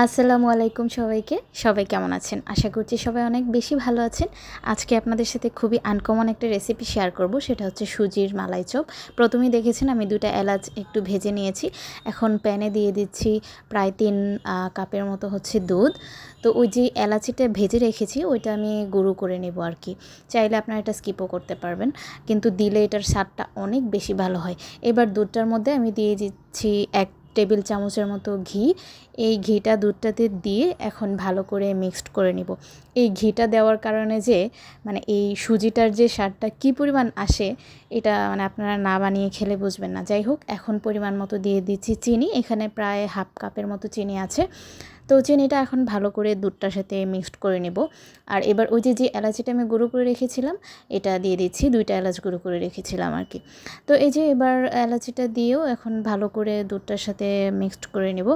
আসসালামু আলাইকুম সবাই কেমন আছেন? আশা করছি সবাই অনেক বেশি ভালো আছেন। আজকে আপনাদের সাথে খুবই আনকমন একটা রেসিপি শেয়ার করব, সেটা হচ্ছে সুজির মালাই চপ। প্রথমেই দেখেছেন আমি ২টা এলাচ একটু ভেজে নিয়েছি। এখন প্যানে দিয়ে দিচ্ছি প্রায় ৩ কাপের মতো হচ্ছে দুধ। তো ওই যে এলাচিটা ভেজে রেখেছি ওইটা আমি গুঁড়ো করে নেব আর কি। চাইলে আপনারা এটা স্কিপও করতে পারবেন, কিন্তু দিলে এটার স্বাদটা অনেক বেশি ভালো হয়। এবার দুধটার মধ্যে আমি দিয়ে দিচ্ছি ১ টেবিল চামচের মতো ঘি। এই ঘিটা দুধটাতে দিয়ে এখন ভালো করে মিক্সড করে নিব। এই ঘিটা দেওয়ার কারণে যে এই সুজিটার যে স্বাদটা কী পরিমাণ আসে, এটা আপনারা না বানিয়ে খেলে বুঝবেন না। যাই হোক, এখন পরিমাণ মতো দিয়ে দিচ্ছি চিনি। এখানে প্রায় হাফ কাপের মতো চিনি আছে। তো চিনিটা এখন ভালো করে দুধটার সাথে মিক্সড করে নেব। আর এবার ওই যে এলাচিটা আমি গুঁড়ো করে রেখেছিলাম এটা দিয়ে দিচ্ছি। ২টা এলাচ গুঁড়ো করে রেখেছিলাম আর কি। তো এই যে এবার এলাচিটা দিয়েও এখন ভালো করে দুধটার সাথে মিক্সড করে নেব।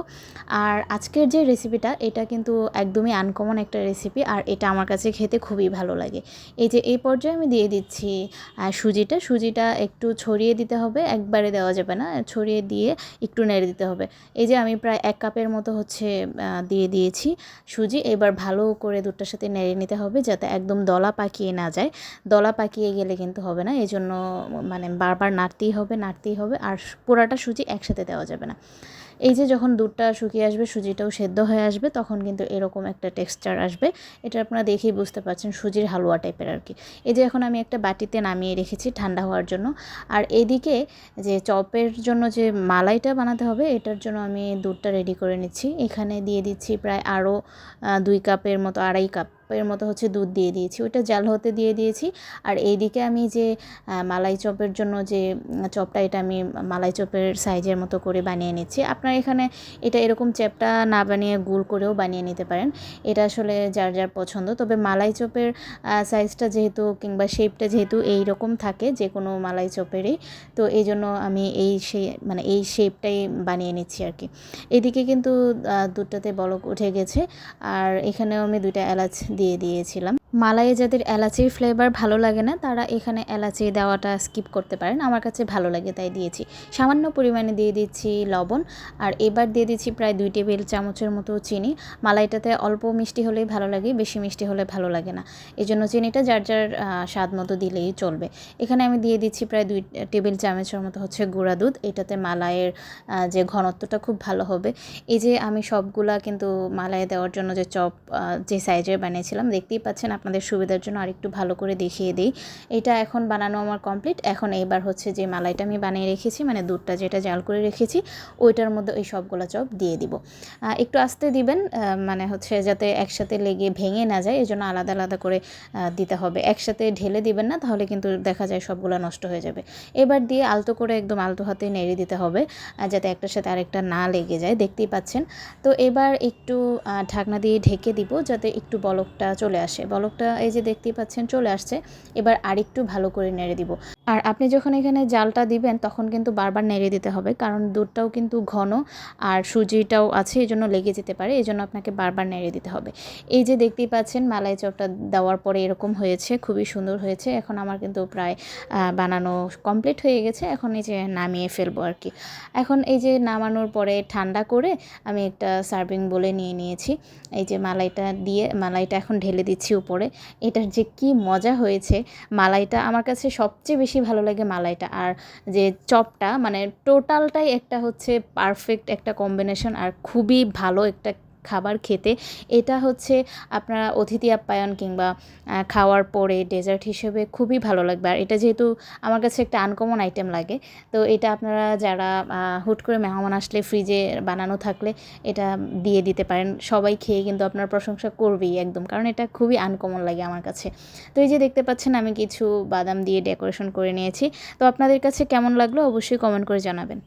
আর আজকের যে রেসিপিটা এটা কিন্তু একদমই আনকমন একটা রেসিপি, আর এটা আমার কাছে খেতে খুবই ভালো লাগে। এই যে এই পর্যায়ে আমি দিয়ে দিচ্ছি সুজিটা একটু ছড়িয়ে দিতে হবে, একবারে দেওয়া যাবে না, ছড়িয়ে দিয়ে একটু নেড়ে দিতে হবে। এই যে আমি প্রায় ১ কাপের মতো হচ্ছে দিয়ে দিয়েছি সুজি। এবার ভালো করে দুধটার সাথে নেড়ে নিতে হবে যাতে একদম দলা পাকিয়ে না যায়। দলা পাকিয়ে গেলে কিন্তু হবে না, এজন্য বারবার নাড়তেই হবে, আর পুরাটা সুজি একসাথে দেওয়া যাবে না। এই যে যখন দুধটা শুকিয়ে আসবে, সুজিটাও সেদ্ধ হয়ে আসবে, তখন কিন্তু এরকম একটা টেক্সচার আসবে। এটা আপনারা দেখেই বুঝতে পারছেন, সুজির হালুয়া টাইপের আর কি। এই যে এখন আমি একটা বাটিতে নামিয়ে রেখেছি ঠান্ডা হওয়ার জন্য। আর এদিকে যে চপের জন্য যে মালাইটা বানাতে হবে এটার জন্য আমি দুধটা রেডি করে নিচ্ছি। এখানে দিয়ে দিচ্ছি প্রায় আরও ২ কাপের মতো, ২.৫ কাপের মতো হচ্ছে দুধ দিয়ে দিয়েছি, ওইটা জাল হতে দিয়ে দিয়েছি। আর এইদিকে আমি যে মালাই চপের জন্য যে চপটা, এটা আমি মালাই চপের সাইজের মতো করে বানিয়ে নিচ্ছি। আপনারা এখানে এটা এরকম চ্যাপটা না বানিয়ে গোল করেও বানিয়ে নিতে পারেন, এটা আসলে যার যার পছন্দ। তবে মালাই চপের সাইজটা যেহেতু কিংবা শেপটা যেহেতু এই রকম থাকে যে কোনো মালাই চপেরই, তো এই জন্য আমি এই শেপটাই বানিয়ে নিচ্ছি আর কি। এদিকে কিন্তু দুধটাতে বলক উঠে গেছে, আর এখানেও আমি ২টা এলাচ দিয়ে দিয়েছিলাম। মালাইয়ে যাদের এলাচির ফ্লেভার ভালো লাগে না তারা এখানে এলাচি দেওয়াটা স্কিপ করতে পারেন, আমার কাছে ভালো লাগে তাই দিয়েছি। সামান্য পরিমাণে দিয়ে দিচ্ছি লবণ, আর এবার দিয়ে দিচ্ছি প্রায় ২ টেবিল চামচের মতো চিনি। মালাইটাতে অল্প মিষ্টি হলেই ভালো লাগে, বেশি মিষ্টি হলে ভালো লাগে না, এই জন্য চিনিটা যার যার স্বাদ মতো দিলেই চলবে। এখানে আমি দিয়ে দিচ্ছি প্রায় ২ টেবিল চামচের মতো হচ্ছে গুঁড়া দুধ, এটাতে মালাইয়ের যে ঘনত্বটা খুব ভালো হবে। এই যে আমি সবগুলা কিন্তু মালাইয়ে দেওয়ার জন্য যে চপ যে সাইজের বানিয়েছিলাম, দেখতেই পাচ্ছেন, আপনাদের সুবিধার জন্য আরেকটু ভালো করে দেখিয়ে দিই। এটা এখন বানানো আমার কমপ্লিট। এখন এইবার হচ্ছে যে মালাইটা আমি বানিয়ে রেখেছি, দুধটা যেটা জাল করে রেখেছি ওইটার মধ্যে ওই সবগুলো চপ দিয়ে দিব। একটু আস্তে দিবেন, হচ্ছে যাতে একসাথে লেগে ভেঙে না যায়, এজন্য আলাদা আলাদা করে দিতে হবে। একসাথে ঢেলে দিবেন না, তাহলে কিন্তু দেখা যায় সবগুলো নষ্ট হয়ে যাবে। এবার দিয়ে আলতো করে একদম আলতো হাতে নেড়ে দিতে হবে, যাতে একটার সাথে আরেকটা না লেগে যায়। দেখতেই পাচ্ছেন। তো এবার একটু ঢাকনা দিয়ে ঢেকে দিব যাতে একটু বলকটা চলে আসে। বলকটা এই যে দেখতেই পাচ্ছেন চলে আসছে। এবার আরেকটু ভালো করে নেড়ে দিব। আর আপনি যখন এখানে জালটা দিবেন তখন কিন্তু বারবার নেড়ে দিতে হবে, কারণ দুধটাও কিন্তু ঘন আর সুজিটাও আছে, এজন্য লেগে যেতে পারে, এজন্য আপনাকে বারবার নেড়ে দিতে হবে। এই যে দেখতেই পাচ্ছেন মালাই চপটা দেওয়ার পরে এরকম হয়েছে, খুবই সুন্দর হয়েছে। এখন আমার কিন্তু প্রায় বানানো কমপ্লিট হয়ে গেছে। এখন এই যে নামিয়ে ফেলবো আর কি। এখন এই যে নামানোর পরে ঠান্ডা করে আমি একটা সার্ভিং বলে নিয়ে নিয়েছি। এই যে মালাইটা এখন ঢেলে দিচ্ছি উপরে। এটার যে কি মজা হয়েছে! মালাইটা আমার কাছে সবচেয়ে বেশি ভালো লাগে মালাইটা, আর যে চপটা, টোটালটাই একটা হচ্ছে পারফেক্ট একটা কম্বিনেশন, আর খুবই ভালো একটা খাবার খেতে। এটা হচ্ছে আপনারা অতিথি আপ্যায়ন কিংবা খাওয়ার পরে ডেজার্ট হিসেবে খুবই ভালো লাগবে। আর এটা যেহেতু আমার কাছে একটা আনকমন আইটেম লাগে, তো এটা আপনারা যারা হুট করে মেহমান আসলে ফ্রিজে বানানো থাকলে এটা দিয়ে দিতে পারেন। সবাই খেয়ে কিন্তু আপনার প্রশংসা করবেই একদম, কারণ এটা খুবই আনকমন লাগে আমার কাছে। তো এই যে দেখতে পাচ্ছেন আমি কিছু বাদাম দিয়ে ডেকোরেশন করে নিয়েছি। তো আপনাদের কাছে কেমন লাগলো অবশ্যই কমেন্ট করে জানাবেন।